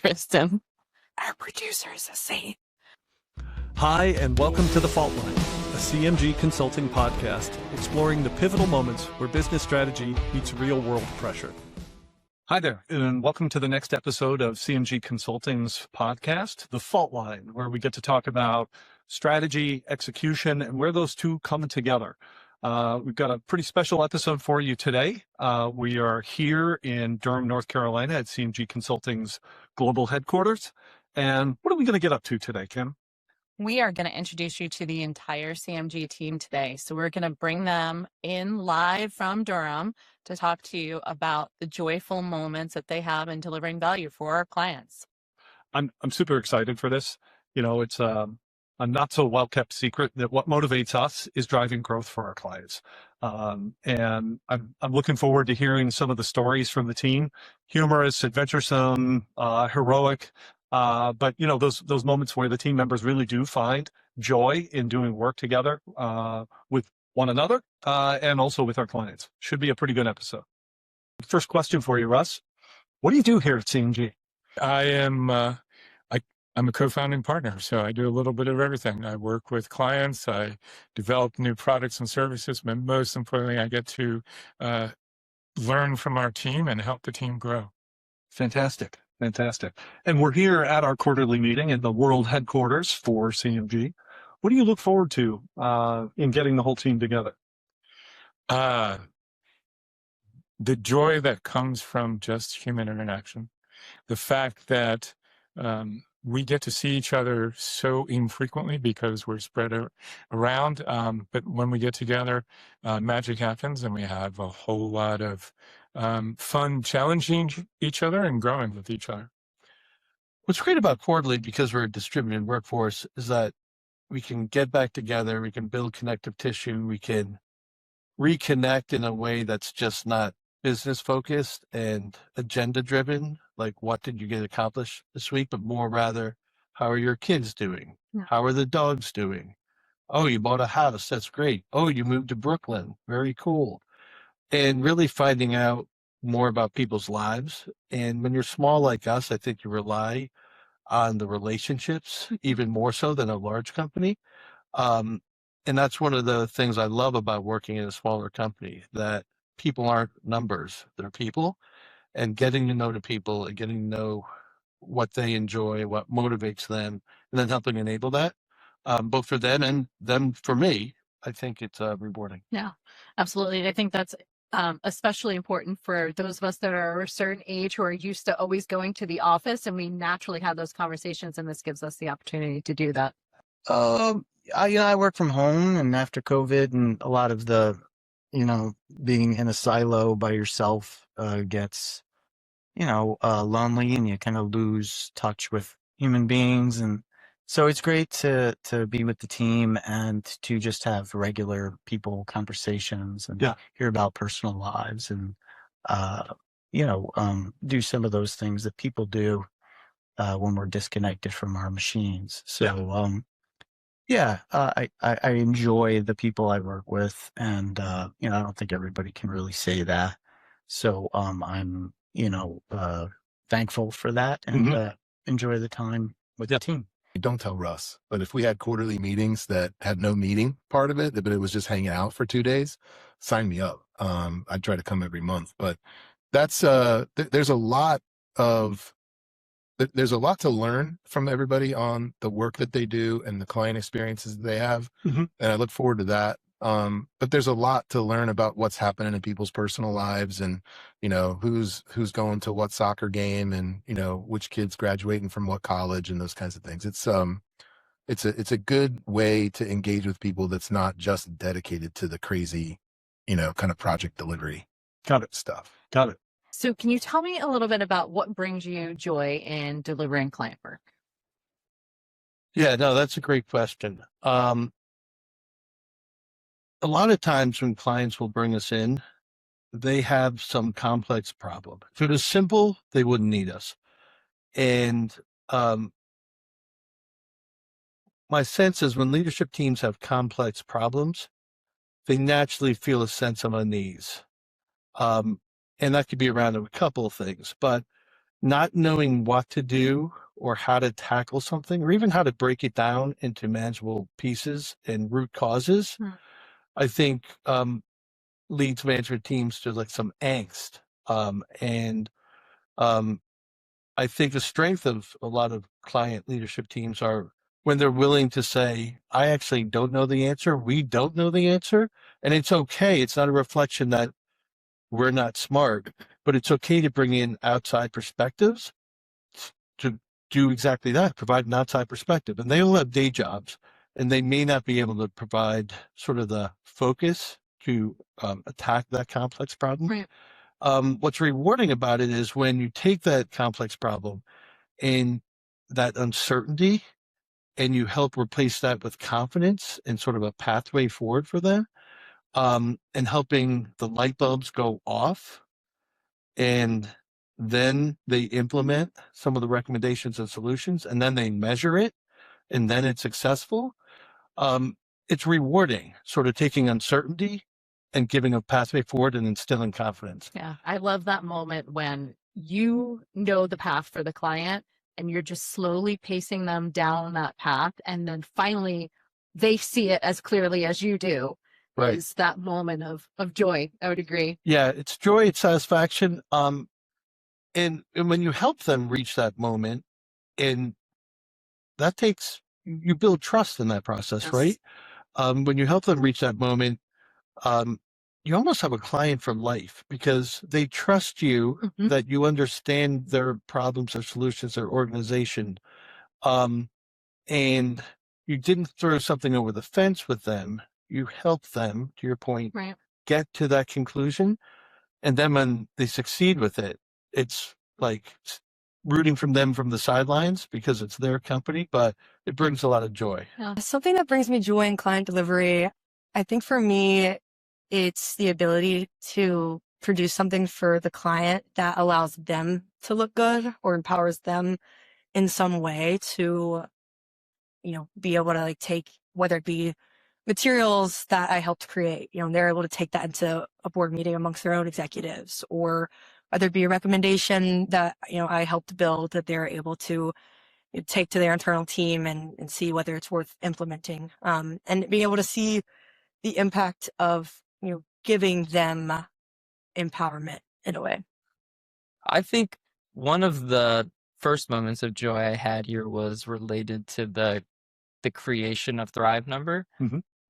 Kristen. Our producer is a saint. Hi, and welcome to The Fault Line, a CMG Consulting podcast exploring the pivotal moments where business strategy meets real-world pressure. Hi there, and welcome to the next episode of CMG Consulting's podcast, The Fault Line, where we get to talk about strategy, execution, and where those two come together. We've got a pretty special episode for you today. We are here in Durham, North Carolina at CMG Consulting's global headquarters. And what are we going to get up to today, Kim? We are going to introduce you to the entire CMG team today. So we're going to bring them in live from Durham to talk to you about the joyful moments that they have in delivering value for our clients. I'm super excited for this. You know, it's a not so well-kept secret that what motivates us is driving growth for our clients. And I'm looking forward to hearing some of the stories from the team, humorous, adventuresome, heroic, but you know, those moments where the team members really do find joy in doing work together, with one another, and also with our clients. Should be a pretty good episode. First question for you, Russ. What do you do here at CMG? I'm a co-founding partner, so I do a little bit of everything. I work with clients, I develop new products and services, but most importantly, I get to learn from our team and help the team grow. Fantastic. Fantastic. And we're here at our quarterly meeting in the world headquarters for CMG. What do you look forward to in getting the whole team together? The joy that comes from just human interaction. The fact that we get to see each other so infrequently because we're spread around. But when we get together, magic happens and we have a whole lot of fun challenging each other and growing with each other. What's great about quarterly, because we're a distributed workforce, is that we can get back together, we can build connective tissue, we can reconnect in a way that's just not business focused and agenda driven, like what did you get accomplished this week, but more rather, how are your kids doing? Yeah. How are the dogs doing? Oh, you bought a house. That's great. Oh, you moved to Brooklyn. Very cool. And really finding out more about people's lives. And when you're small like us, I think you rely on the relationships even more so than a large company. And that's one of the things I love about working in a smaller company, that people aren't numbers, they're people, and getting to know the people and getting to know what they enjoy, what motivates them, and then helping enable that, both for them and them for me. I think it's rewarding. Yeah, absolutely. I think that's especially important for those of us that are a certain age who are used to always going to the office, and we naturally have those conversations, and this gives us the opportunity to do that. I work from home, and after COVID and a lot of the, being in a silo by yourself gets, lonely, and you kind of lose touch with human beings. And so it's great to be with the team and to just have regular people conversations and hear about personal lives and, do some of those things that people do when we're disconnected from our machines. So, I enjoy the people I work with, and I don't think everybody can really say that. So I'm thankful for that, and enjoy the time with the team. Don't tell Russ, but if we had quarterly meetings that had no meeting part of it, but it was just hanging out for 2 days, sign me up. I'd try to come every month, but that's there's a lot to learn from everybody on the work that they do and the client experiences that they have. And I look forward to that. But there's a lot to learn about what's happening in people's personal lives, and, who's going to what soccer game, and, which kid's graduating from what college, and those kinds of things. It's a good way to engage with people that's not just dedicated to the crazy, kind of project delivery stuff. Got it. So can you tell me a little bit about what brings you joy in delivering client work? Yeah, no, that's a great question. A lot of times when clients will bring us in, they have some complex problem. If it was simple, they wouldn't need us. And my sense is when leadership teams have complex problems, they naturally feel a sense of unease. And that could be around a couple of things, but not knowing what to do or how to tackle something, or even how to break it down into manageable pieces and root causes, I think leads management teams to like some angst. And I think the strength of a lot of client leadership teams are when they're willing to say, I actually don't know the answer. We don't know the answer. And it's okay. It's not a reflection that we're not smart, but it's okay to bring in outside perspectives to do exactly that, provide an outside perspective. And they all have day jobs, and they may not be able to provide sort of the focus to attack that complex problem. Right. What's rewarding about it is when you take that complex problem and that uncertainty and you help replace that with confidence and sort of a pathway forward for them, and helping the light bulbs go off, and then they implement some of the recommendations and solutions, and then they measure it, and then it's successful. It's rewarding, sort of taking uncertainty and giving a pathway forward and instilling confidence. Yeah, I love that moment when you know the path for the client and you're just slowly pacing them down that path, and then finally they see it as clearly as you do. Right. Is that moment of joy. I would agree. Yeah, it's joy, it's satisfaction. And when you help them reach that moment, and that takes, you build trust in that process, Yes. right? When you help them reach that moment, you almost have a client for life because they trust you that you understand their problems, their solutions, their organization. And you didn't throw something over the fence with them. You helped them, to your point, Right. get to that conclusion. And then when they succeed with it, it's like rooting from them from the sidelines because it's their company, but it brings a lot of joy. Yeah. Something that brings me joy in client delivery, I think for me, it's the ability to produce something for the client that allows them to look good or empowers them in some way to, be able to like take, whether it be materials that I helped create, they're able to take that into a board meeting amongst their own executives, or whether it be a recommendation that, I helped build that they're able to take to their internal team and see whether it's worth implementing, and being able to see the impact of, giving them empowerment in a way. I think one of the first moments of joy I had here was related to the creation of Thrive Number,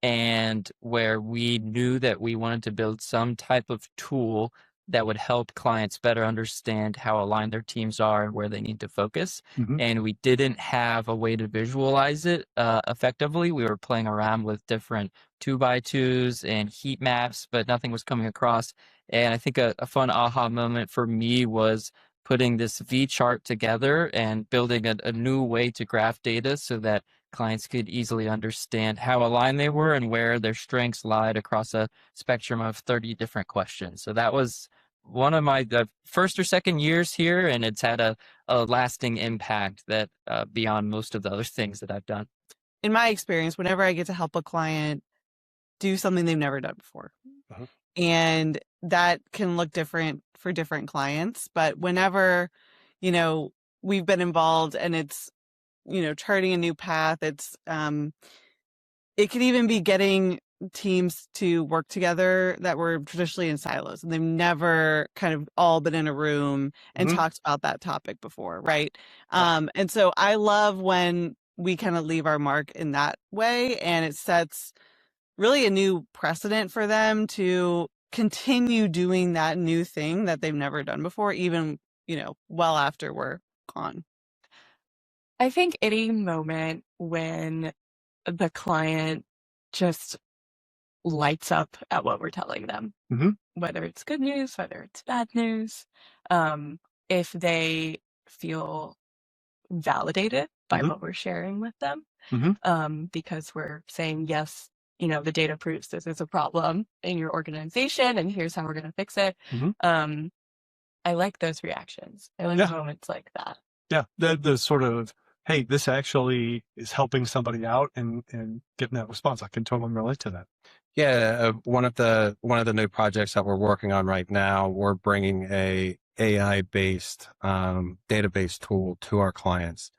and where we knew that we wanted to build some type of tool that would help clients better understand how aligned their teams are and where they need to focus. And we didn't have a way to visualize it effectively. We were playing around with different 2x2s and heat maps, but nothing was coming across. And I think a fun aha moment for me was putting this V chart together and building a new way to graph data so that clients could easily understand how aligned they were and where their strengths lied across a spectrum of 30 different questions. So that was one of my first or second years here, and it's had a lasting impact that beyond most of the other things that I've done. In my experience, whenever I get to help a client do something they've never done before, and that can look different for different clients, but whenever, we've been involved and it's, charting a new path, it's, it could even be getting teams to work together that were traditionally in silos and they've never kind of all been in a room and talked about that topic before, right? And so I love when we kind of leave our mark in that way, and it sets really a new precedent for them to continue doing that new thing that they've never done before, even, well after we're gone. I think any moment when the client just lights up at what we're telling them, whether it's good news, whether it's bad news, if they feel validated by what we're sharing with them, because we're saying, yes, the data proves this is a problem in your organization and here's how we're going to fix it. I like those reactions. I like moments like that. Yeah, the sort of, hey, this actually is helping somebody out and getting that response. I can totally relate to that. Yeah, one of the new projects that we're working on right now, we're bringing a AI-based database tool to our clients.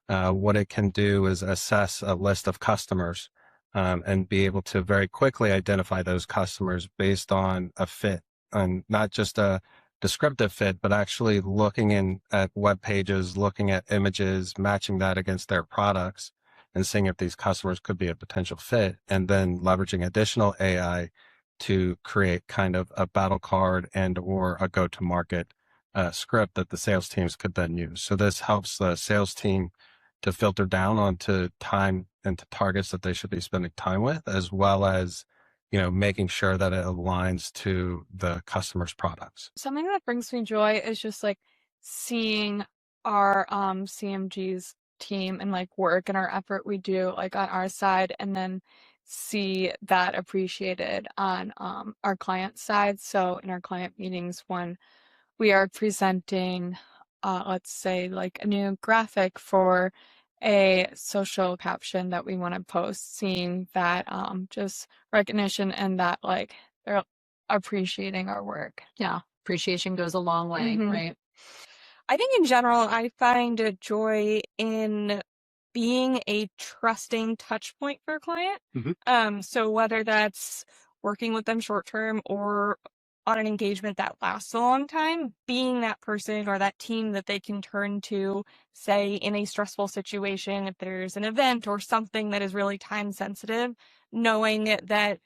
What it can do is assess a list of customers and be able to very quickly identify those customers based on a fit, and not just a descriptive fit, but actually looking in at web pages, looking at images, matching that against their products, and seeing if these customers could be a potential fit, and then leveraging additional AI to create kind of a battle card and or a go-to-market script that the sales teams could then use. So this helps the sales team to filter down onto time and to targets that they should be spending time with, as well as, you know, making sure that it aligns to the customer's products. Something that brings me joy is just like seeing our CMG's team and like work and our effort we do like on our side, and then see that appreciated on our client side. So in our client meetings, when we are presenting, let's say like a new graphic for a social caption that we want to post, seeing that just recognition and that like they're appreciating our work. Yeah, appreciation goes a long way, Mhm. right? I think in general, I find a joy in being a trusting touch point for a client. So whether that's working with them short term or on an engagement that lasts a long time, being that person or that team that they can turn to, say in a stressful situation, if there's an event or something that is really time sensitive, knowing that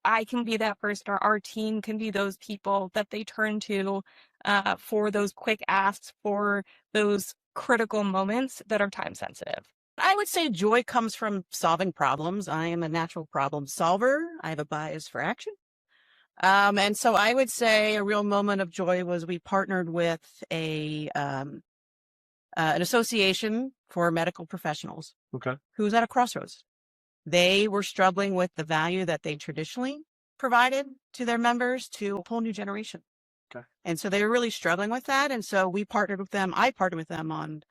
I can be that person or our team can be those people that they turn to for those quick asks, for those critical moments that are time sensitive. I would say joy comes from solving problems. I am a natural problem solver. I have a bias for action. And so I would say a real moment of joy was we partnered with an association for medical professionals. Okay. Who was at a crossroads. They were struggling with the value that they traditionally provided to their members to a whole new generation. Okay. And so they were really struggling with that. And so we partnered with them. I partnered with them on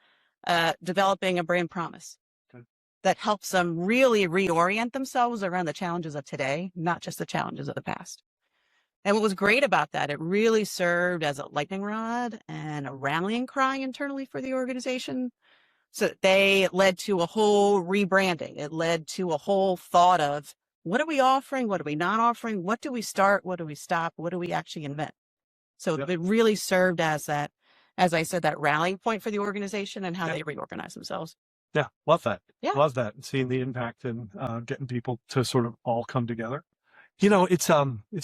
developing a brand promise that helps them really reorient themselves around the challenges of today, not just the challenges of the past. And what was great about that, it really served as a lightning rod and a rallying cry internally for the organization. So they led to a whole rebranding. It led to a whole thought of what are we offering? What are we not offering? What do we start? What do we stop? What do we actually invent? So it really served as that, as I said, that rallying point for the organization and how they reorganize themselves. Yeah, love that. Yeah. Love that. Seeing the impact and getting people to sort of all come together. You know, it's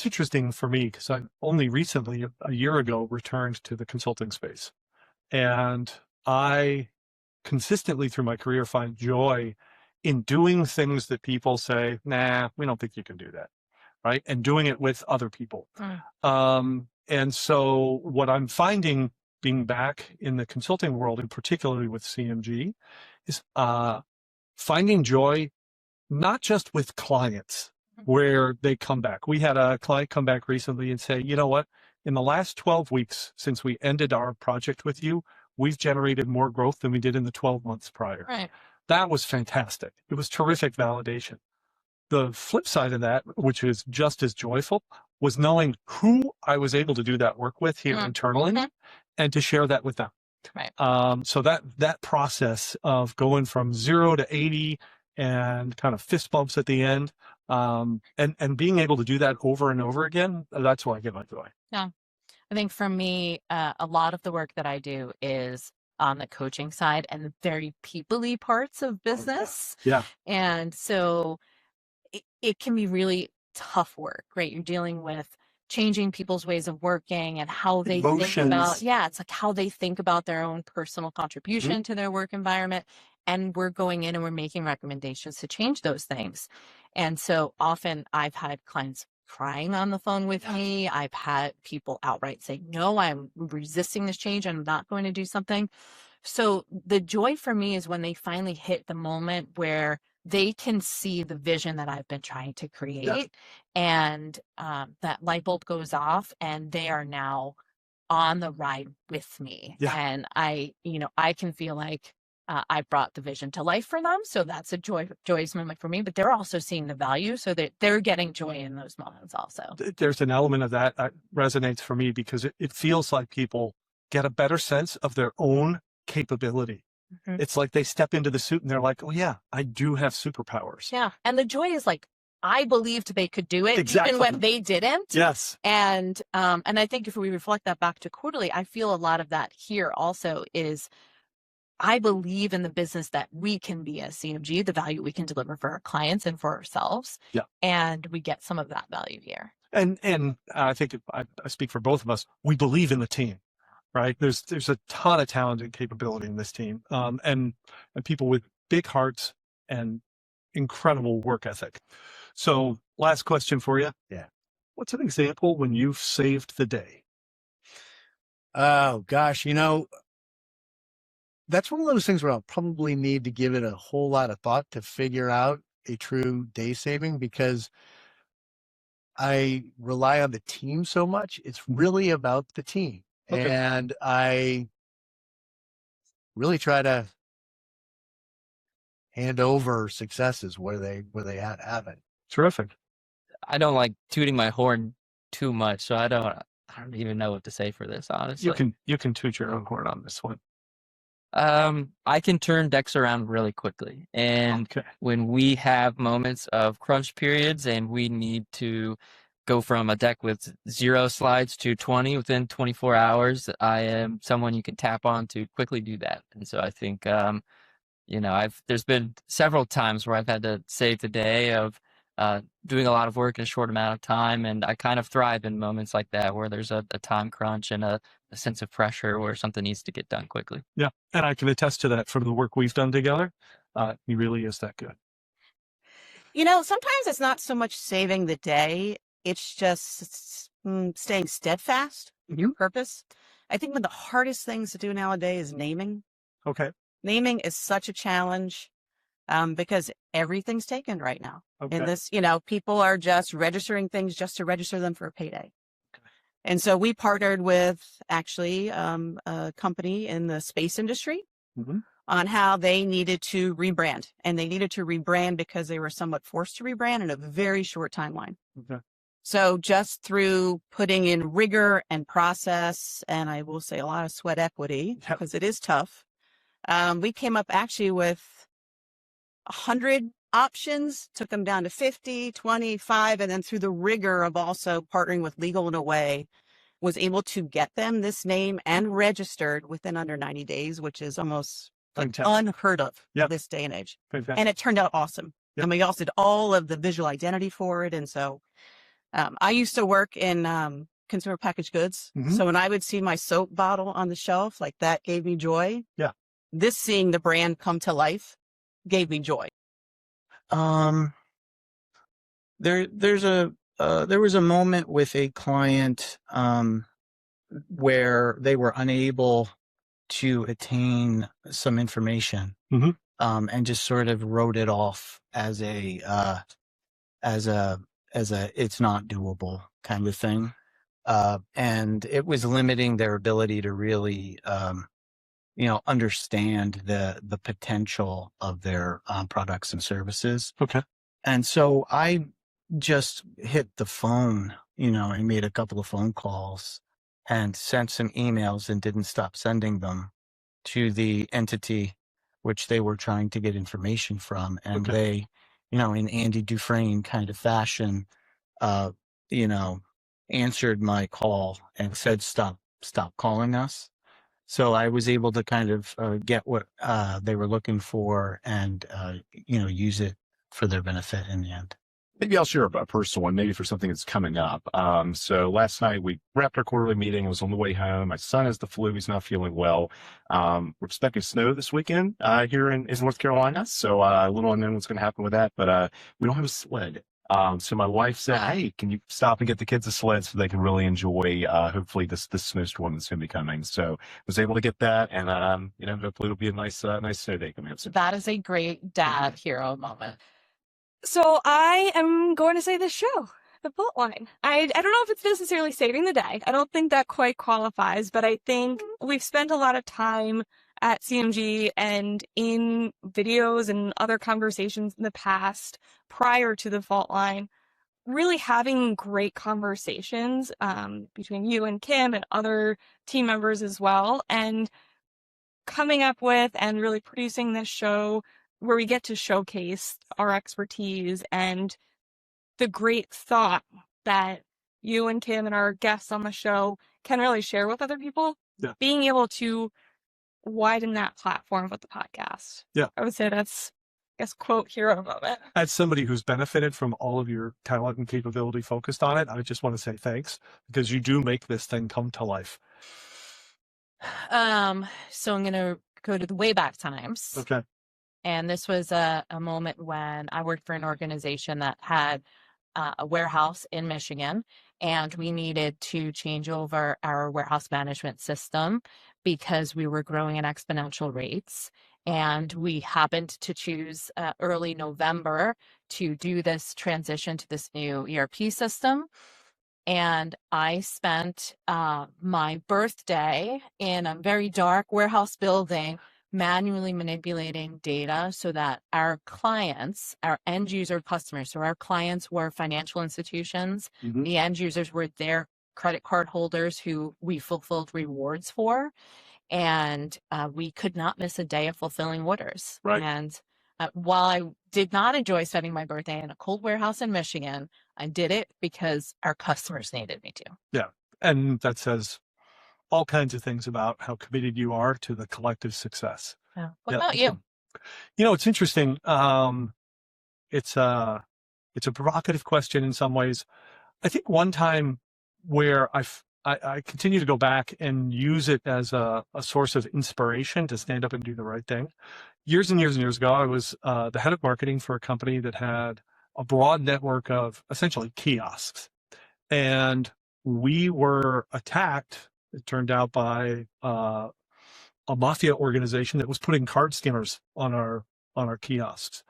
interesting for me because I only recently, a year ago, returned to the consulting space. And I consistently through my career find joy in doing things that people say, nah, we don't think you can do that, right? And doing it with other people. And so what I'm finding being back in the consulting world, and particularly with CMG, is finding joy not just with clients where they come back. We had a client come back recently and say, you know what, in the last 12 weeks since we ended our project with you, we've generated more growth than we did in the 12 months prior. Right. That was fantastic. It was terrific validation. The flip side of that, which is just as joyful, was knowing who I was able to do that work with here internally and to share that with them. Right. So that process of going from 0 to 80 and kind of fist bumps at the end, and being able to do that over and over again, that's why I get my joy. Yeah. I think for me, a lot of the work that I do is on the coaching side and the very people-y parts of business. Yeah. And so it can be really tough work, right? You're dealing with changing people's ways of working and how they think about, it's like how they think about their own personal contribution to their work environment. And we're going in and we're making recommendations to change those things. And so often I've had clients crying on the phone with me. I've had people outright say, no, I'm resisting this change. I'm not going to do something. So the joy for me is when they finally hit the moment where they can see the vision that I've been trying to create, and that light bulb goes off and they are now on the ride with me. And I can feel like I brought the vision to life for them. So that's a joyous moment for me, but they're also seeing the value. So that they're getting joy in those moments also. There's an element of that resonates for me because it feels like people get a better sense of their own capability. Mm-hmm. It's like they step into the suit and they're like, oh yeah, I do have superpowers. Yeah. And the joy is like, I believed they could do it even when they didn't. Yes. And I think if we reflect that back to quarterly, I feel a lot of that here also is I believe in the business that we can be as CMG, the value we can deliver for our clients and for ourselves. Yeah. And we get some of that value here. And I think I speak for both of us. We believe in the team, right? There's a ton of talent and capability in this team, and people with big hearts and incredible work ethic. So last question for you. Yeah. What's an example when you've saved the day? Oh gosh, that's one of those things where I'll probably need to give it a whole lot of thought to figure out a true day saving, because I rely on the team so much. It's really about the team. Okay. And I really try to hand over successes where they have it. Terrific. I don't like tooting my horn too much, so I don't even know what to say for this, honestly. You can toot your own horn on this one. I can turn decks around really quickly. And when we have moments of crunch periods and we need to go from a deck with 0 slides to 20 within 24 hours, I am someone you can tap on to quickly do that. And so I think, there's been several times where I've had to save the day of doing a lot of work in a short amount of time. And I kind of thrive in moments like that where there's a time crunch and a sense of pressure where something needs to get done quickly. Yeah. And I can attest to that from the work we've done together. He really is that good. Sometimes it's not so much saving the day. It's just staying steadfast in purpose. I think one of the hardest things to do nowadays is naming. Okay. Naming is such a challenge because everything's taken right now. Okay. In this, people are just registering things just to register them for a payday. Okay. And so we partnered with actually a company in the space industry on how they needed to rebrand. And they needed to rebrand because they were somewhat forced to rebrand in a very short timeline. Okay. So just through putting in rigor and process, and I will say a lot of sweat equity, because it is tough, we came up actually with 100 options, took them down to 50, 25, and then through the rigor of also partnering with legal in a way, was able to get them this name and registered within under 90 days, which is almost unheard of in this day and age. Fantastic. And it turned out awesome. Yep. And we also did all of the visual identity for it. And so I used to work in consumer packaged goods. So when I would see my soap bottle on the shelf, like that gave me joy. Yeah. This seeing the brand come to life gave me joy. There was a moment with a client where they were unable to attain some information and just sort of wrote it off as a it's not doable kind of thing, and it was limiting their ability to really understand the potential of their products and services. Okay. And so I just hit the phone, and made a couple of phone calls and sent some emails and didn't stop sending them to the entity which they were trying to get information from. And they, in Andy Dufresne kind of fashion, answered my call and said, stop calling us. So I was able to kind of get what they were looking for and, use it for their benefit in the end. Maybe I'll share a personal one, maybe for something that's coming up. So last night we wrapped our quarterly meeting. I was on the way home. My son has the flu. He's not feeling well. We're expecting snow this weekend here in North Carolina. So a little unknown what's going to happen with that, but we don't have a sled. So my wife said, hey, can you stop and get the kids a sled so they can really enjoy, hopefully this snowstorm that's going to be coming. So I was able to get that, and, hopefully it'll be a nice snow day coming up soon. That is a great dad hero moment. So I am going to say this show, The Fault Line. I don't know if it's necessarily saving the day. I don't think that quite qualifies, but I think we've spent a lot of time at CMG and in videos and other conversations in the past prior to the fault line, really having great conversations between you and Kim and other team members as well, and coming up with and really producing this show where we get to showcase our expertise and the great thought that you and Kim and our guests on the show can really share with other people. Yeah. Being able to widen that platform with the podcast. Yeah. I would say that's, I guess, quote hero moment. As somebody who's benefited from all of your talent and capability focused on it, I just want to say thanks, because you do make this thing come to life. So I'm going to go to the way back times. Okay. And this was a moment when I worked for an organization that had a warehouse in Michigan, and we needed to change over our warehouse management system because we were growing at exponential rates. And we happened to choose early November to do this transition to this new ERP system. And I spent my birthday in a very dark warehouse building manually manipulating data so that our clients, our end user customers, so our clients were financial institutions, the end users were their credit card holders who we fulfilled rewards for. And we could not miss a day of fulfilling orders. Right. And while I did not enjoy spending my birthday in a cold warehouse in Michigan, I did it because our customers needed me to. Yeah. And that says all kinds of things about how committed you are to the collective success. Yeah. What about you? You know, it's interesting. It's a provocative question in some ways. I think one time where I continue to go back and use it as a source of inspiration to stand up and do the right thing. Years and years and years ago, I was the head of marketing for a company that had a broad network of essentially kiosks. And we were attacked, it turned out, by a mafia organization that was putting card skimmers on our kiosks.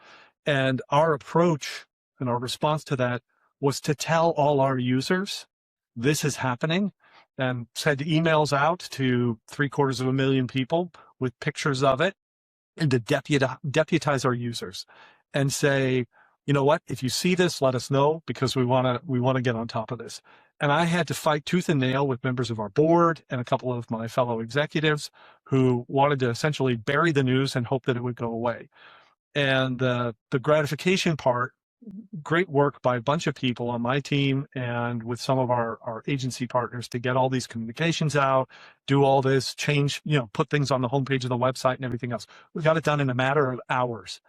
And our approach and our response to that was to tell all our users, this is happening, and send emails out to 750,000 people with pictures of it, and to deputize our users and say, you know what, if you see this, let us know, because we want to get on top of this. And I had to fight tooth and nail with members of our board and a couple of my fellow executives who wanted to essentially bury the news and hope that it would go away. And the gratification part, great work by a bunch of people on my team and with some of our agency partners to get all these communications out, do all this, change, put things on the homepage of the website and everything else. We got it done in a matter of hours.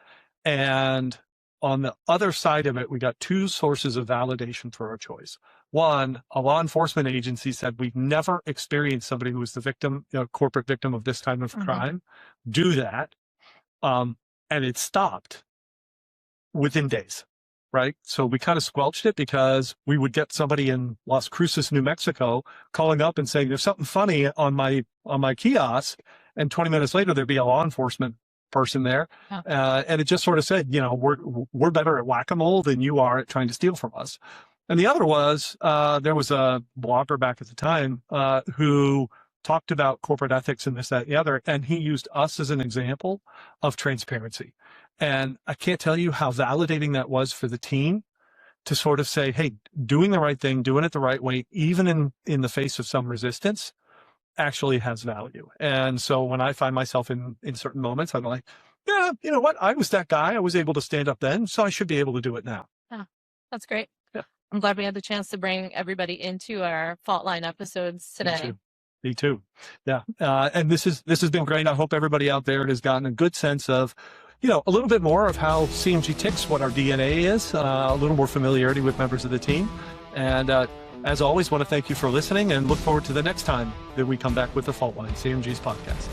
And on the other side of it, we got two sources of validation for our choice. One, a law enforcement agency said, we've never experienced somebody who was the victim, corporate victim of this kind of crime, do that. And it stopped within days, right? So we kind of squelched it because we would get somebody in Las Cruces, New Mexico, calling up and saying, there's something funny on my kiosk. And 20 minutes later, there'd be a law enforcement person there. And it just sort of said, we're better at whack-a-mole than you are at trying to steal from us. And the other was, there was a blogger back at the time who talked about corporate ethics and this, that, and the other, and he used us as an example of transparency. And I can't tell you how validating that was for the team to sort of say, hey, doing the right thing, doing it the right way, even in the face of some resistance, actually has value. And so when I find myself in certain moments, I'm like, yeah, you know what? I was that guy. I was able to stand up then, so I should be able to do it now. Yeah, that's great. Yeah. I'm glad we had the chance to bring everybody into our Fault Line episodes today. Me too. Yeah. And this has been great. I hope everybody out there has gotten a good sense of, a little bit more of how CMG ticks, what our DNA is, a little more familiarity with members of the team. And as always, want to thank you for listening and look forward to the next time that we come back with the Fault Line, CMG's podcast.